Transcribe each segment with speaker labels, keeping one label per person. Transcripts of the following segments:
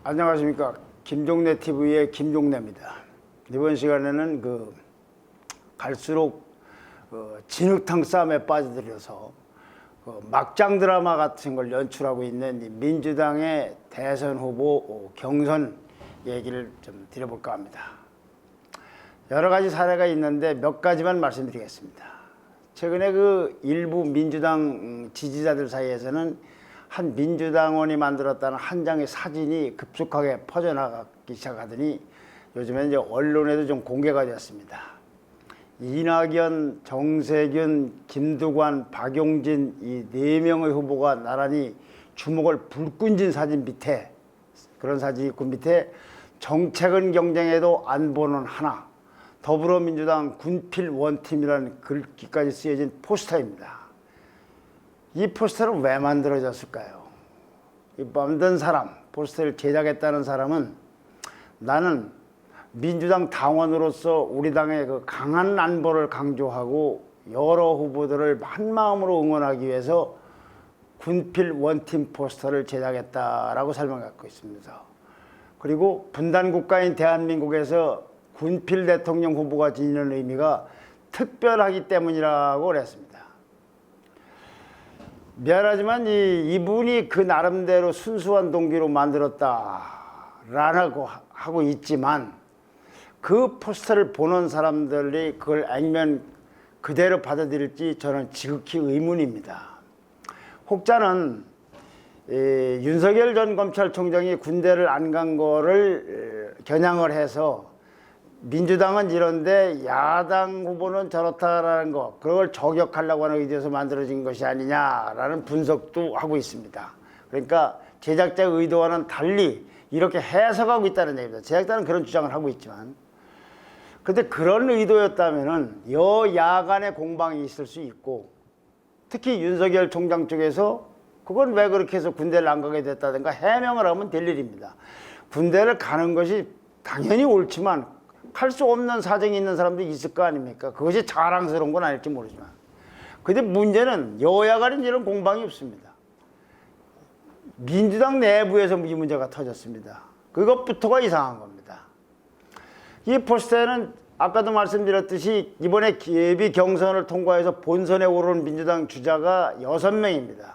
Speaker 1: 안녕하십니까. 김종래 TV의 김종래입니다. 이번 시간에는 갈수록 진흙탕 싸움에 빠져들어서 막장 드라마 같은 걸 연출하고 있는 민주당의 대선 후보 경선 얘기를 좀 드려볼까 합니다. 여러 가지 사례가 있는데 몇 가지만 말씀드리겠습니다. 최근에 일부 민주당 지지자들 사이에서는 한 민주당원이 만들었다는 한 장의 사진이 급속하게 퍼져나가기 시작하더니 요즘에 이제 언론에도 좀 공개가 되었습니다. 이낙연, 정세균, 김두관, 박용진 이 4명의 후보가 나란히 주먹을 불끈 쥔 사진 밑에, 그런 사진이 있고 밑에 정책은 경쟁해도 안보는 하나, 더불어민주당 군필 원팀이라는 글귀까지 쓰여진 포스터입니다. 이 포스터는 왜 만들어졌을까요? 이 만든 사람, 포스터를 제작했다는 사람은 나는 민주당 당원으로서 우리 당의 강한 안보를 강조하고 여러 후보들을 한마음으로 응원하기 위해서 군필 원팀 포스터를 제작했다라고 설명하고 있습니다. 그리고 분단국가인 대한민국에서 군필 대통령 후보가 지니는 의미가 특별하기 때문이라고 그랬습니다. 미안하지만 이분이 그 나름대로 순수한 동기로 만들었다라고 하고 있지만 그 포스터를 보는 사람들이 그걸 액면 그대로 받아들일지 저는 지극히 의문입니다. 혹자는 윤석열 전 검찰총장이 군대를 안 간 거를 겨냥을 해서 민주당은 이런데 야당 후보는 저렇다라는 거, 그걸 저격하려고 하는 의도에서 만들어진 것이 아니냐라는 분석도 하고 있습니다. 그러니까 제작자의 의도와는 달리 이렇게 해석하고 있다는 얘기입니다. 제작자는 그런 주장을 하고 있지만, 근데 그런 의도였다면은 여야 간의 공방이 있을 수 있고, 특히 윤석열 총장 쪽에서 그건 왜 그렇게 해서 군대를 안 가게 됐다든가 해명을 하면 될 일입니다. 군대를 가는 것이 당연히 옳지만 할 수 없는 사정이 있는 사람도 있을 거 아닙니까? 그것이 자랑스러운 건 아닐지 모르지만. 근데 문제는 여야 간에 이런 공방이 없습니다. 민주당 내부에서 이 문제가 터졌습니다. 그것부터가 이상한 겁니다. 이 포스터에는 아까도 말씀드렸듯이 이번에 예비 경선을 통과해서 본선에 오른 민주당 주자가 6명입니다.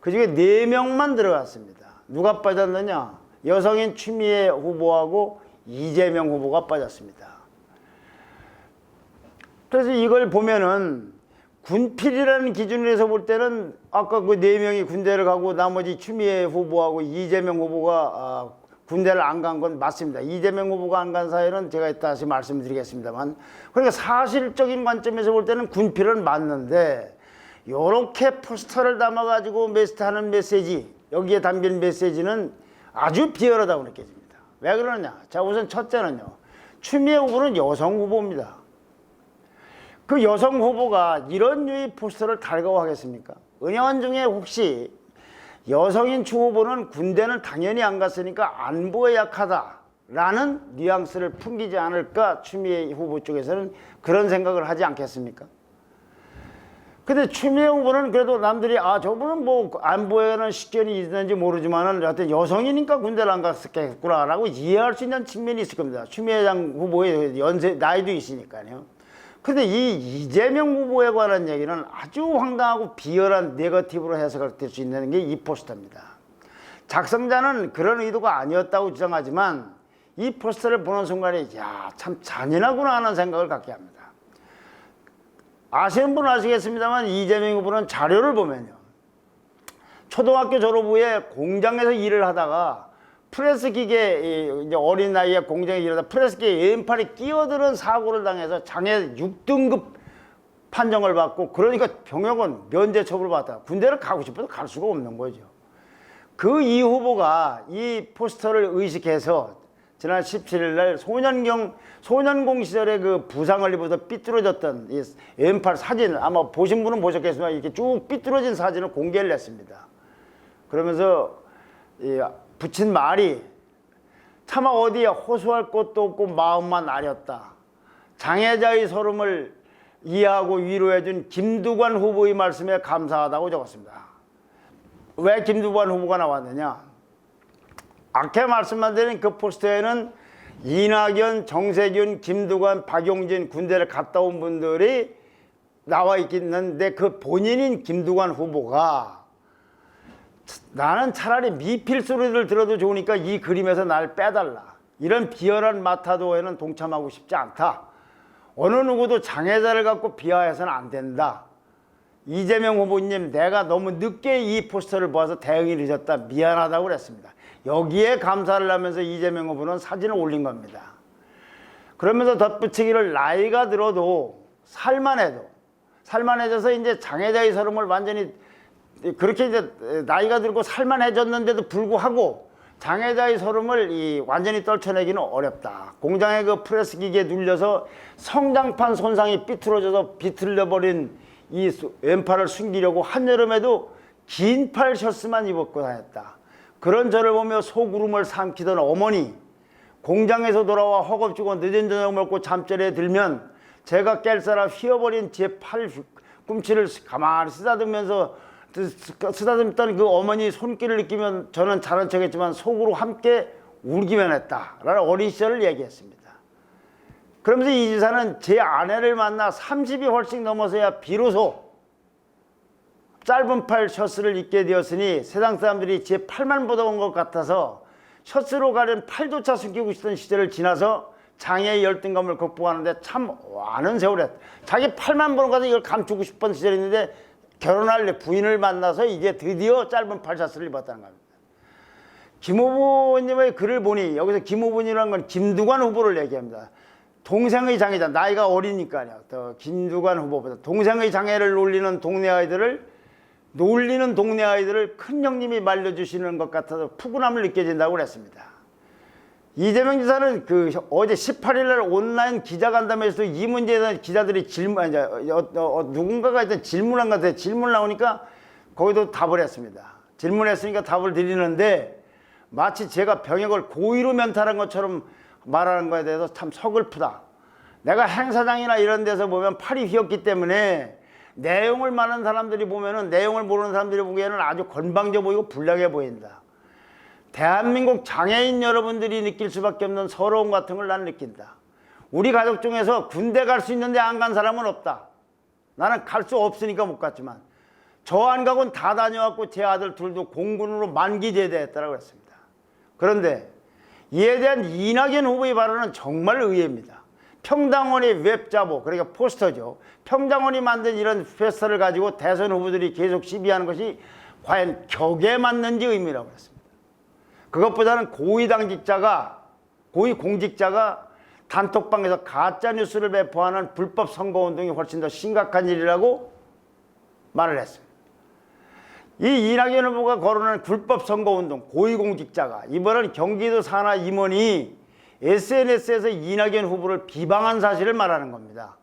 Speaker 1: 그중에 4명만 들어갔습니다. 누가 빠졌느냐? 여성인 추미애 후보하고 이재명 후보가 빠졌습니다. 그래서 이걸 보면은 군필이라는 기준에서 볼 때는 아까 그 4명이 군대를 가고 나머지 추미애 후보하고 이재명 후보가 군대를 안 간 건 맞습니다. 이재명 후보가 안 간 사연은 제가 다시 말씀드리겠습니다만, 그러니까 사실적인 관점에서 볼 때는 군필은 맞는데 이렇게 포스터를 담아가지고 하는 메시지, 여기에 담긴 메시지는 아주 비열하다고 느껴집니다. 왜 그러냐? 자, 우선 첫째는요, 추미애 후보는 여성 후보입니다. 그 여성 후보가 이런 류의 포스터를 달가워하겠습니까? 은연중에 혹시 여성인 추 후보는 군대는 당연히 안 갔으니까 안보에 약하다라는 뉘앙스를 풍기지 않을까, 추미애 후보 쪽에서는 그런 생각을 하지 않겠습니까? 근데 추미애 후보는 그래도 남들이 저분은 뭐 안보에는 식견이 있는지 모르지만은 하여튼 여성이니까 군대를 안 갔겠구나라고 이해할 수 있는 측면이 있을 겁니다. 추미애 후보의 나이도 있으니까요. 근데 이 이재명 후보에 관한 얘기는 아주 황당하고 비열한 네거티브로 해석할 수 있는 게 이 포스터입니다. 작성자는 그런 의도가 아니었다고 주장하지만 이 포스터를 보는 순간에 참 잔인하구나 하는 생각을 갖게 합니다. 아시는 분은 아시겠습니다만 이재명 후보는 자료를 보면요, 초등학교 졸업 후에 공장에서 일을 하다가 프레스기계, 이제 어린 나이에 공장에 일하다 프레스기계 왼팔에 끼어드는 사고를 당해서 장애 6등급 판정을 받고, 그러니까 병역은 면제 처분을 받았다. 군대를 가고 싶어도 갈 수가 없는 거죠. 그 이 후보가 이 포스터를 의식해서 지난 17일 날 소년공 시절에 그 부상을 입어서 삐뚤어졌던 이 왼팔 사진을 아마 보신 분은 보셨겠지만 이렇게 쭉 삐뚤어진 사진을 공개를 했습니다. 그러면서 붙인 말이 차마 어디에 호소할 것도 없고 마음만 아렸다. 장애자의 서름을 이해하고 위로해준 김두관 후보의 말씀에 감사하다고 적었습니다. 왜 김두관 후보가 나왔느냐? 아까 말씀만 드린 그 포스터에는 이낙연, 정세균, 김두관, 박용진 군대를 갔다 온 분들이 나와 있겠는데 그 본인인 김두관 후보가 나는 차라리 미필 소리를 들어도 좋으니까 이 그림에서 날 빼달라. 이런 비열한 마타도에는 동참하고 싶지 않다. 어느 누구도 장애자를 갖고 비하해서는 안 된다. 이재명 후보님, 내가 너무 늦게 이 포스터를 보아서 대응이 늦었다. 미안하다고 그랬습니다. 여기에 감사를 하면서 이재명 후보는 사진을 올린 겁니다. 그러면서 덧붙이기를 나이가 들어도 살만해져서 이제 장애자의 서름을 완전히 그렇게 이제 나이가 들고 살만해졌는데도 불구하고 장애자의 서름을 완전히 떨쳐내기는 어렵다. 공장의 그 프레스 기계에 눌려서 성장판 손상이 삐뚤어져서 비틀려버린 이 왼팔을 숨기려고 한여름에도 긴 팔 셔츠만 입었고 다녔다. 그런 저를 보며 속구름을 삼키던 어머니, 공장에서 돌아와 허겁지겁 늦은 저녁 먹고 잠자리에 들면 제가 깰싸라 휘어버린 제 팔 꿈치를 가만히 쓰다듬던 그 어머니 손길을 느끼면 저는 잘한 척했지만 속으로 함께 울기만 했다라는 어린 시절을 얘기했습니다. 그러면서 이 지사는 제 아내를 만나 30이 훨씬 넘어서야 비로소 짧은 팔 셔츠를 입게 되었으니 세상 사람들이 제 팔만 보다 온 것 같아서 셔츠로 가린 팔조차 숨기고 있던 시절을 지나서 장애의 열등감을 극복하는데 참 많은 세월을 했다. 자기 팔만 보는 것 같아서 이걸 감추고 싶은 시절이 있는데 결혼할 부인을 만나서 이제 드디어 짧은 팔 셔츠를 입었다는 겁니다. 김 후보님의 글을 보니 여기서 김 후보님이라는 건 김두관 후보를 얘기합니다. 동생의 장애자, 나이가 어리니까요. 더 김두관 후보보다 동생의 장애를 놀리는 동네 아이들을 큰 형님이 말려주시는 것 같아서 푸근함을 느껴진다고 그랬습니다. 이재명 지사는 어제 18일 날 온라인 기자간담회에서도 이 문제에 대한 기자들이 누군가가 일단 질문한 것 같아요. 질문 나오니까 거기도 답을 했습니다. 질문했으니까 답을 드리는데 마치 제가 병역을 고의로 면탈한 것처럼 말하는 거에 대해서 참 서글프다. 내가 행사장이나 이런 데서 보면 팔이 휘었기 때문에 내용을 많은 사람들이 보면은 내용을 모르는 사람들이 보기에는 아주 건방져 보이고 불량해 보인다. 대한민국 장애인 여러분들이 느낄 수밖에 없는 서러움 같은 걸 난 느낀다. 우리 가족 중에서 군대 갈 수 있는데 안 간 사람은 없다. 나는 갈 수 없으니까 못 갔지만 저 안 가고는 다 다녀왔고 제 아들 둘도 공군으로 만기 제대했다라고 했습니다. 그런데 이에 대한 이낙연 후보의 발언은 정말 의외입니다. 평당원의 웹자보, 그러니까 포스터죠. 평당원이 만든 이런 페스터를 가지고 대선 후보들이 계속 시비하는 것이 과연 격에 맞는지 의미라고 했습니다. 그것보다는 고위공직자가 단톡방에서 가짜뉴스를 배포하는 불법 선거운동이 훨씬 더 심각한 일이라고 말을 했습니다. 이 이낙연 후보가 거론한 불법 선거운동, 고위공직자가 이번엔 경기도 산하 임원이 SNS에서 이낙연 후보를 비방한 사실을 말하는 겁니다.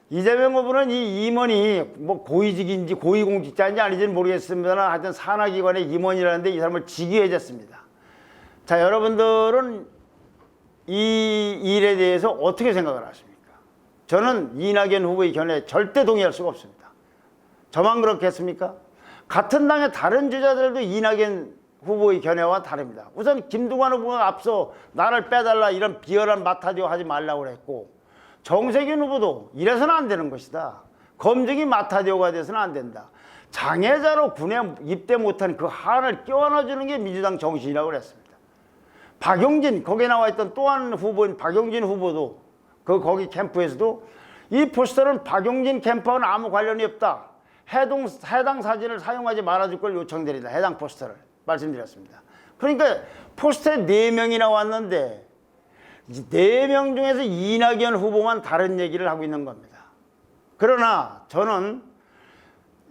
Speaker 1: 이재명 후보는 이 임원이 뭐 고위직인지 고위공직자인지 아닌지는 모르겠습니다만 하여튼 산하기관의 임원이라는데 이 사람을 직위해줬습니다. 자, 여러분들은 이 일에 대해서 어떻게 생각을 하십니까? 저는 이낙연 후보의 견해에 절대 동의할 수가 없습니다. 저만 그렇겠습니까? 같은 당의 다른 주자들도 이낙연 후보의 견해와 다릅니다. 우선 김두관 후보가 앞서 나를 빼달라 이런 비열한 마타디오 하지 말라고 그랬고 정세균 후보도 이래서는 안 되는 것이다. 검증이 마타디오가 돼서는 안 된다. 장애자로 군에 입대 못한 그 한을 껴안아주는 게 민주당 정신이라고 그랬습니다. 박용진, 거기에 나와 있던 또 한 후보인 박용진 후보도 거기 캠프에서도 이 포스터는 박용진 캠프와는 아무 관련이 없다. 해당 사진을 사용하지 말아줄 걸 요청드린다. 해당 포스터를 말씀드렸습니다. 그러니까 포스터에 4명이나 왔는데 4명 중에서 이낙연 후보만 다른 얘기를 하고 있는 겁니다. 그러나 저는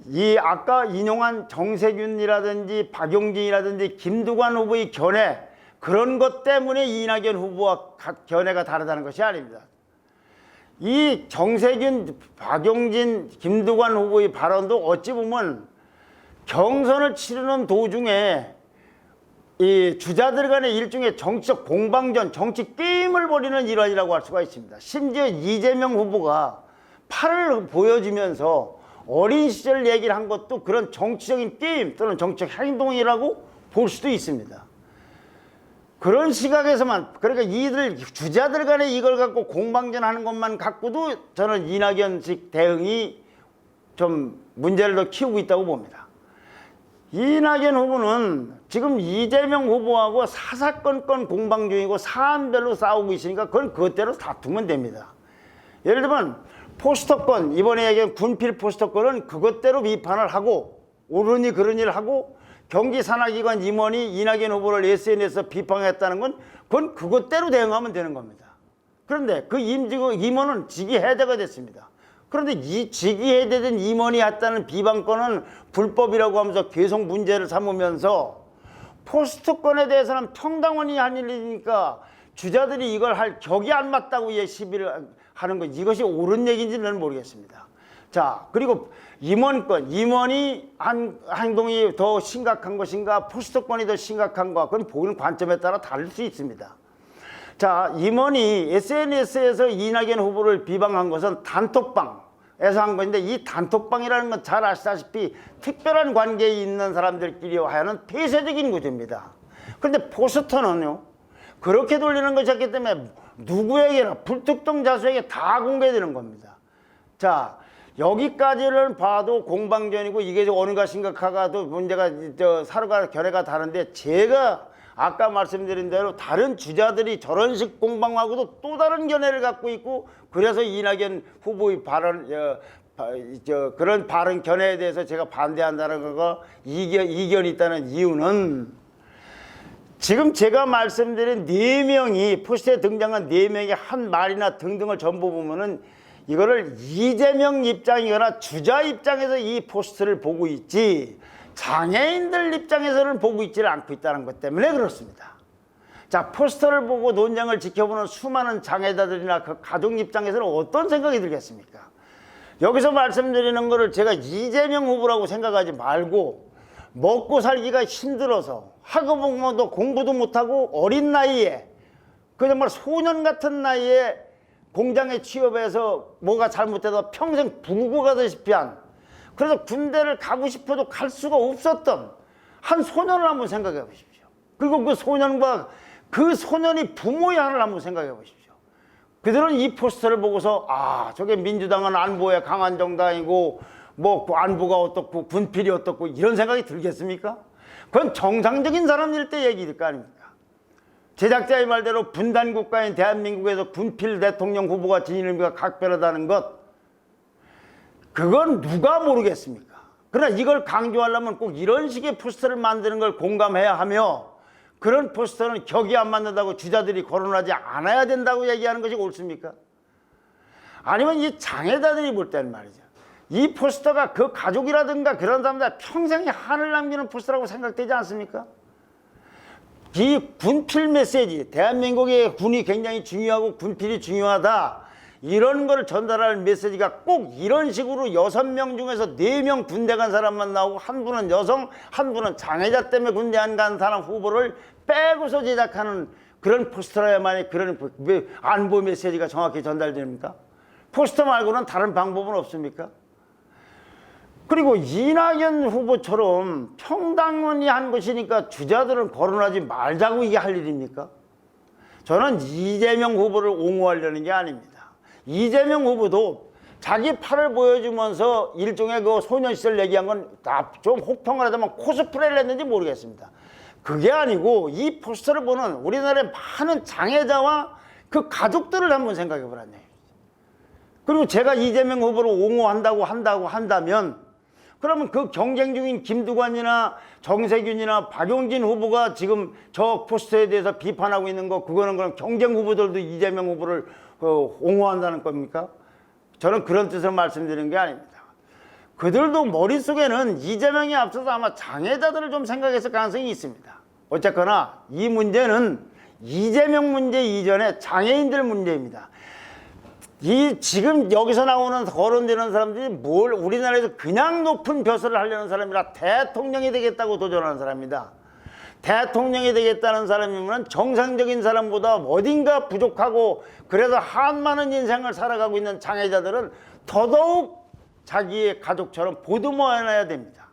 Speaker 1: 이 아까 인용한 정세균이라든지 박용진이라든지 김두관 후보의 견해 그런 것 때문에 이낙연 후보와 견해가 다르다는 것이 아닙니다. 이 정세균, 박용진, 김두관 후보의 발언도 어찌 보면 경선을 치르는 도중에 이 주자들 간의 일종의 정치적 공방전, 정치 게임을 벌이는 일환이라고 할 수가 있습니다. 심지어 이재명 후보가 팔을 보여주면서 어린 시절 얘기를 한 것도 그런 정치적인 게임 또는 정치적 행동이라고 볼 수도 있습니다. 그런 시각에서만, 그러니까 이들 주자들 간에 이걸 갖고 공방전하는 것만 갖고도 저는 이낙연식 대응이 좀 문제를 더 키우고 있다고 봅니다. 이낙연 후보는 지금 이재명 후보하고 사사건건 공방 중이고 사안별로 싸우고 있으니까 그건 그것대로 다투면 됩니다. 예를 들면 포스터건, 이번에 얘기한 군필 포스터건은 그것대로 비판을 하고 옳으니 그런 일을 하고 경기산하기관 임원이 이낙연 후보를 SNS에서 비판했다는 건 그건 그것대로 대응하면 되는 겁니다. 그런데 그 임원은 직위 해제가 됐습니다. 그런데 이 직위 해제된 임원이 했다는 비방건은 불법이라고 하면서 계속 문제를 삼으면서 포스터건에 대해서는 평당원이 한 일이니까 주자들이 이걸 할 격이 안 맞다고 시비를 하는 것, 이것이 옳은 얘기인지는 모르겠습니다. 자, 그리고 임원권, 임원이 한 행동이 더 심각한 것인가 포스터권이 더 심각한가, 그건 보는 관점에 따라 다를 수 있습니다. 자, 임원이 SNS에서 이낙연 후보를 비방한 것은 단톡방에서 한 것인데, 이 단톡방이라는 건 잘 아시다시피 특별한 관계에 있는 사람들끼리 하는 폐쇄적인 구조입니다. 그런데 포스터는요, 그렇게 돌리는 것이었기 때문에 누구에게나 불특정 다수에게 다 공개되는 겁니다. 자, 여기까지는 봐도 공방전이고 이게 어느가 심각하가도 문제가 서로가 견해가 다른데, 제가 아까 말씀드린 대로 다른 주자들이 저런 식 공방하고도 또 다른 견해를 갖고 있고, 그래서 이낙연 후보의 발언, 그런 발언 견해에 대해서 제가 반대한다는 거가 이견이 있다는 이유는, 지금 제가 말씀드린 4명이 포스트에 등장한 4명의 한 말이나 등등을 전부 보면은 이거를 이재명 입장이거나 주자 입장에서 이 포스트를 보고 있지 장애인들 입장에서는 보고 있지를 않고 있다는 것 때문에 그렇습니다. 자, 포스터를 보고 논쟁을 지켜보는 수많은 장애자들이나 그 가족 입장에서는 어떤 생각이 들겠습니까? 여기서 말씀드리는 거를 제가 이재명 후보라고 생각하지 말고, 먹고 살기가 힘들어서 학업도 공부도 못하고 어린 나이에, 그 정말 소년 같은 나이에 공장에 취업해서 뭐가 잘못돼서 평생 부고 가다시피 한, 그래서 군대를 가고 싶어도 갈 수가 없었던 한 소년을 한번 생각해 보십시오. 그리고 그 소년과 그 소년이 부모의 하나를 한번 생각해 보십시오. 그들은 이 포스터를 보고서 아, 저게 민주당은 안보에 강한 정당이고 뭐 안보가 어떻고 군필이 어떻고 이런 생각이 들겠습니까? 그건 정상적인 사람일 때 얘기일 거 아닙니까? 제작자의 말대로 분단국가인 대한민국에서 군필 대통령 후보가 지닌 의미가 각별하다는 것, 그건 누가 모르겠습니까? 그러나 이걸 강조하려면 꼭 이런 식의 포스터를 만드는 걸 공감해야 하며, 그런 포스터는 격이 안 맞는다고 주자들이 거론하지 않아야 된다고 얘기하는 것이 옳습니까? 아니면 이 장애자들이 볼 때는 말이죠, 이 포스터가 그 가족이라든가 그런 사람들 평생에 한을 남기는 포스터라고 생각되지 않습니까? 이 군필 메시지, 대한민국의 군이 굉장히 중요하고 군필이 중요하다, 이런 걸 전달할 메시지가 꼭 이런 식으로 6명 중에서 4명 군대 간 사람만 나오고, 한 분은 여성, 한 분은 장애자 때문에 군대 안 간 사람 후보를 빼고서 제작하는 그런 포스터라야만이 그런 안보 메시지가 정확히 전달됩니까? 포스터 말고는 다른 방법은 없습니까? 그리고 이낙연 후보처럼 평당원이 한 것이니까 주자들은 거론하지 말자고 이게 할 일입니까? 저는 이재명 후보를 옹호하려는 게 아닙니다. 이재명 후보도 자기 팔을 보여주면서 일종의 그 소년 시절 얘기한 건 다 좀 혹평을 하자면 코스프레를 했는지 모르겠습니다. 그게 아니고 이 포스터를 보는 우리나라의 많은 장애자와 그 가족들을 한번 생각해 보라는 얘기죠. 그리고 제가 이재명 후보를 옹호한다고 한다면, 그러면 그 경쟁 중인 김두관이나 정세균이나 박용진 후보가 지금 저 포스터에 대해서 비판하고 있는 거, 그거는 그럼 경쟁 후보들도 이재명 후보를 옹호한다는 겁니까? 저는 그런 뜻으로 말씀드리는 게 아닙니다. 그들도 머릿속에는 이재명이 앞서서 아마 장애자들을 좀 생각했을 가능성이 있습니다. 어쨌거나 이 문제는 이재명 문제 이전에 장애인들 문제입니다. 이 지금 여기서 나오는 거론되는 사람들이 뭘 우리나라에서 그냥 높은 벼슬을 하려는 사람이라 대통령이 되겠다고 도전하는 사람입니다. 대통령이 되겠다는 사람이면 정상적인 사람보다 어딘가 부족하고 그래도 한많은 인생을 살아가고 있는 장애자들은 더더욱 자기의 가족처럼 보듬어야 됩니다.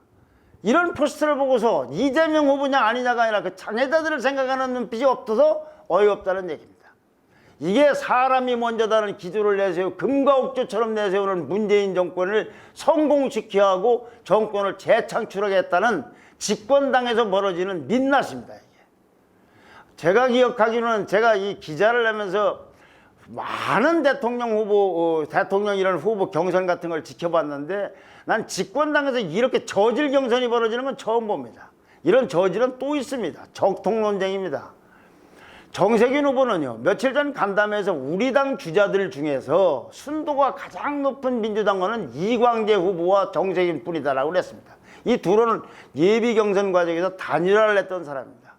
Speaker 1: 이런 포스트를 보고서 이재명 후보냐 아니냐가 아니라 그 장애자들을 생각하는 눈빛이 없어서 어이없다는 얘기입니다. 이게 사람이 먼저다는 기조를 내세우고 금과 옥조처럼 내세우는 문재인 정권을 성공시켜야 하고 정권을 재창출하겠다는 집권당에서 벌어지는 민낯입니다. 이게. 제가 기억하기로는 제가 이 기자를 하면서 많은 대통령 후보, 대통령이라는 후보 경선 같은 걸 지켜봤는데 난 집권당에서 이렇게 저질 경선이 벌어지는 건 처음 봅니다. 이런 저질은 또 있습니다. 적통 논쟁입니다. 정세균 후보는요, 며칠 전 간담회에서 우리 당 주자들 중에서 순도가 가장 높은 민주당원은 이광재 후보와 정세균 뿐이다라고 그랬습니다. 이 둘은 예비 경선 과정에서 단일화를 했던 사람입니다.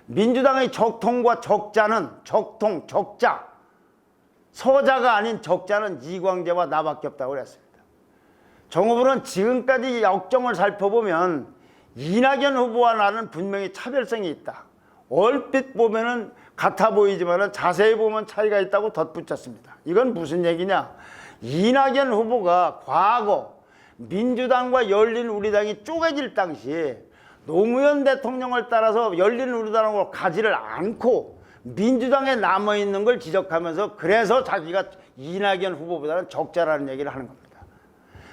Speaker 1: 민주당의 적통과 적자는 적통, 적자, 서자가 아닌 적자는 이광재와 나밖에 없다고 그랬습니다. 정 후보는 지금까지 역정을 살펴보면 이낙연 후보와 나는 분명히 차별성이 있다. 얼핏 보면은 같아 보이지만 자세히 보면 차이가 있다고 덧붙였습니다. 이건 무슨 얘기냐? 이낙연 후보가 과거 민주당과 열린우리당이 쪼개질 당시에 노무현 대통령을 따라서 열린우리당으로 가지를 않고 민주당에 남아있는 걸 지적하면서 그래서 자기가 이낙연 후보보다는 적자라는 얘기를 하는 겁니다.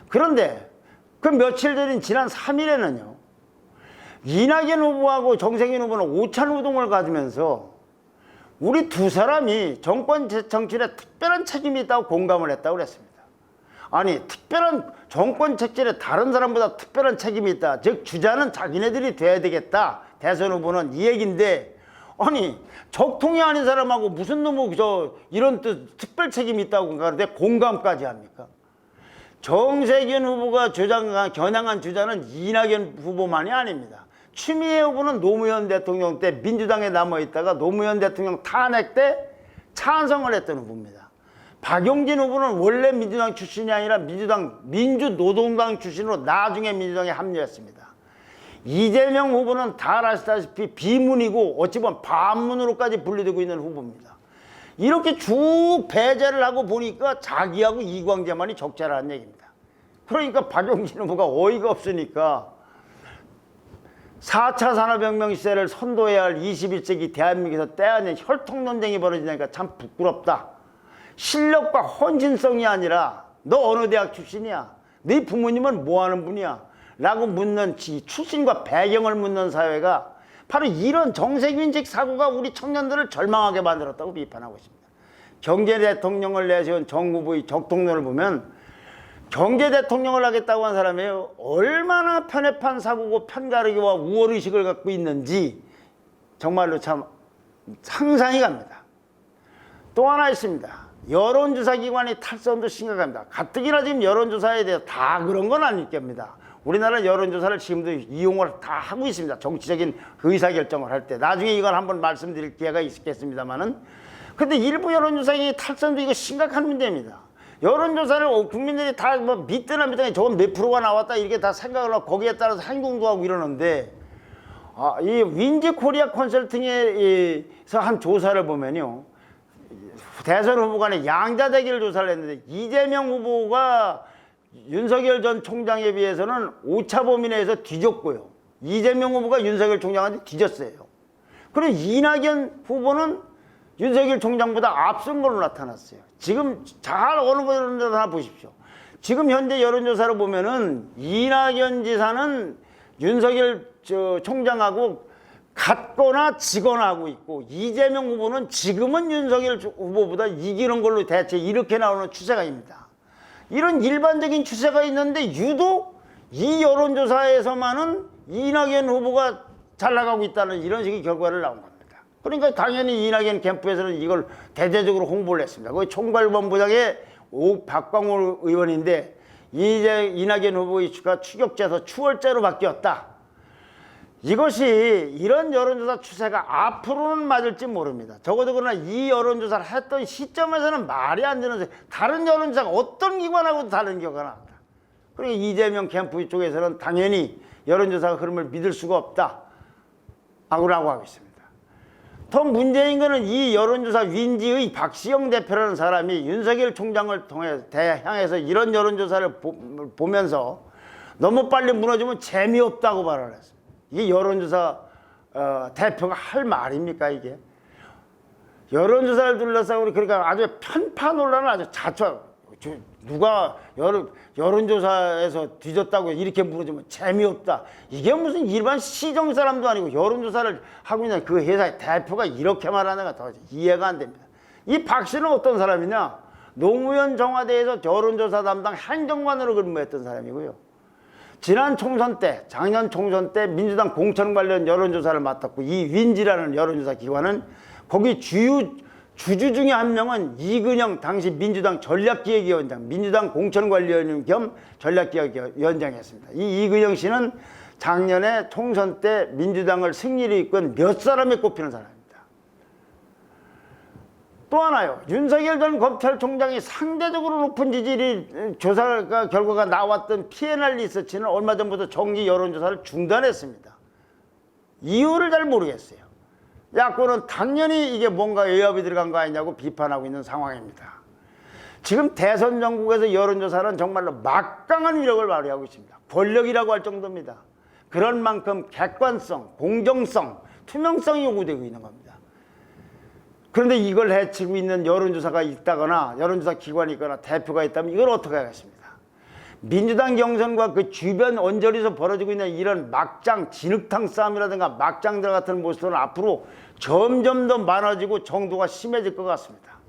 Speaker 1: 그런데 그 며칠 전인 지난 3일에는요. 이낙연 후보하고 정세균 후보는 오찬 우동을 가지면서 우리 두 사람이 정권 정치에 특별한 책임이 있다고 공감을 했다고 그랬습니다. 아니 특별한 정권 책임에 다른 사람보다 특별한 책임이 있다. 즉 주자는 자기네들이 돼야 되겠다. 대선 후보는 이 얘기인데 아니 적통이 아닌 사람하고 무슨 놈의 이런 특별 책임이 있다고 하는데 공감까지 합니까? 정세균 후보가 겨냥한 주자는 이낙연 후보만이 아닙니다. 추미애 후보는 노무현 대통령 때 민주당에 남아있다가 노무현 대통령 탄핵 때 찬성을 했던 후보입니다. 박용진 후보는 원래 민주당 출신이 아니라 민주노동당 출신으로 나중에 민주당에 합류했습니다. 이재명 후보는 다 아시다시피 비문이고 어찌 보면 반문으로까지 분류되고 있는 후보입니다. 이렇게 쭉 배제를 하고 보니까 자기하고 이광재만이 적자라는 얘기입니다. 그러니까 박용진 후보가 어이가 없으니까 4차 산업혁명 시대를 선도해야 할 21세기 대한민국에서 때 아닌 혈통 논쟁이 벌어지니까 참 부끄럽다. 실력과 헌신성이 아니라 너 어느 대학 출신이야? 네 부모님은 뭐 하는 분이야? 라고 묻는 출신과 배경을 묻는 사회가 바로 이런 정세균식 사고가 우리 청년들을 절망하게 만들었다고 비판하고 있습니다. 경제 대통령을 내세운 정 후보의 적통론을 보면 경제 대통령을 하겠다고 한 사람이 얼마나 편협한 사고고 편가르기와 우월의식을 갖고 있는지 정말로 참 상상이 갑니다. 또 하나 있습니다. 여론조사 기관의 탈선도 심각합니다. 가뜩이나 지금 여론조사에 대해서 다 그런 건 아닐 겁니다. 우리나라 여론조사를 지금도 이용을 다 하고 있습니다. 정치적인 의사결정을 할 때. 나중에 이걸 한번 말씀드릴 기회가 있겠습니다만은. 근데 일부 여론조사의 탈선도 이거 심각한 문제입니다. 여론조사를 국민들이 다 뭐 믿든 안 믿든 저건 몇 프로가 나왔다 이렇게 다 생각을 하고 거기에 따라서 행동도 하고 이러는데 이 윈지 코리아 컨설팅에서 한 조사를 보면요. 대선 후보 간의 양자대결 조사를 했는데 이재명 후보가 윤석열 전 총장에 비해서는 오차 범위 내에서 뒤졌고요. 이재명 후보가 윤석열 총장한테 뒤졌어요. 그리고 이낙연 후보는 윤석열 총장보다 앞선 걸로 나타났어요. 지금 잘 어느 여론조사 보십시오. 지금 현재 여론조사로 보면은 이낙연 지사는 윤석열 총장하고 같거나 지거나 하고 있고 이재명 후보는 지금은 윤석열 후보보다 이기는 걸로 대체 이렇게 나오는 추세가입니다. 이런 일반적인 추세가 있는데 유독 이 여론조사에서만은 이낙연 후보가 잘 나가고 있다는 이런 식의 결과를 나온 겁니다. 그러니까 당연히 이낙연 캠프에서는 이걸 대대적으로 홍보를 했습니다. 그 총괄본부장의 박광호 의원인데 이제 이낙연 후보의 추격자에서 추월자로 바뀌었다. 이것이 이런 여론조사 추세가 앞으로는 맞을지 모릅니다. 적어도 그러나 이 여론조사를 했던 시점에서는 말이 안 되는 다른 여론조사가 어떤 기관하고도 다른 결과가 나왔다. 그리고 이재명 캠프 쪽에서는 당연히 여론조사가 흐름을 믿을 수가 없다. 라고 하고 있습니다. 더 문제인 것은 이 여론조사 윈지의 박시영 대표라는 사람이 윤석열 총장을 통해 향해서 이런 여론조사를 보면서 너무 빨리 무너지면 재미없다고 말을 했습니다. 이게 여론조사 대표가 할 말입니까 이게? 여론조사를 둘러싸고 그러니까 아주 편파 논란을 아주 누가 여론조사에서 뒤졌다고 이렇게 물어주면 재미없다. 이게 무슨 일반 시정 사람도 아니고 여론조사를 하고 있는 그 회사의 대표가 이렇게 말하는 거 더 이해가 안 됩니다. 이 박 씨는 어떤 사람이냐? 노무현 청와대에서 여론조사 담당 행정관으로 근무했던 사람이고요. 지난 총선 때, 작년 총선 때 민주당 공천 관련 여론조사를 맡았고, 이 윈지라는 여론조사 기관은 거기 주주 중에 한 명은 이근영 당시 민주당 전략기획위원장, 민주당 공천관리위원 겸 전략기획위원장이었습니다. 이 이근영 씨는 작년에 총선 때 민주당을 승리로 이끈 몇 사람에 꼽히는 사람입니다. 또 하나요. 윤석열 전 검찰총장이 상대적으로 높은 지지율 조사 결과가 나왔던 P&R 리서치는 얼마 전부터 정기 여론조사를 중단했습니다. 이유를 잘 모르겠어요. 야권은 당연히 이게 뭔가 외압이 들어간 거 아니냐고 비판하고 있는 상황입니다. 지금 대선 전국에서 여론조사는 정말로 막강한 위력을 발휘하고 있습니다. 권력이라고 할 정도입니다. 그런 만큼 객관성, 공정성, 투명성이 요구되고 있는 겁니다. 그런데 이걸 해치고 있는 여론조사가 있다거나 여론조사 기관이 있거나 대표가 있다면 이걸 어떻게 하겠습니까? 민주당 경선과 그 주변 언저리에서 벌어지고 있는 이런 막장 진흙탕 싸움이라든가 막장들 같은 모습은 앞으로 점점 더 많아지고 정도가 심해질 것 같습니다.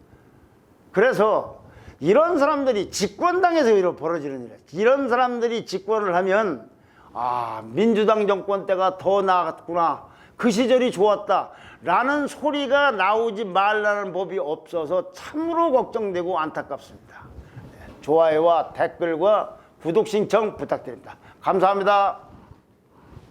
Speaker 1: 그래서 이런 사람들이 집권당에서 이런 벌어지는 일, 이런 사람들이 집권을 하면 민주당 정권 때가 더 나았구나, 그 시절이 좋았다 라는 소리가 나오지 말라는 법이 없어서 참으로 걱정되고 안타깝습니다. 좋아요와 댓글과 구독 신청 부탁드립니다. 감사합니다.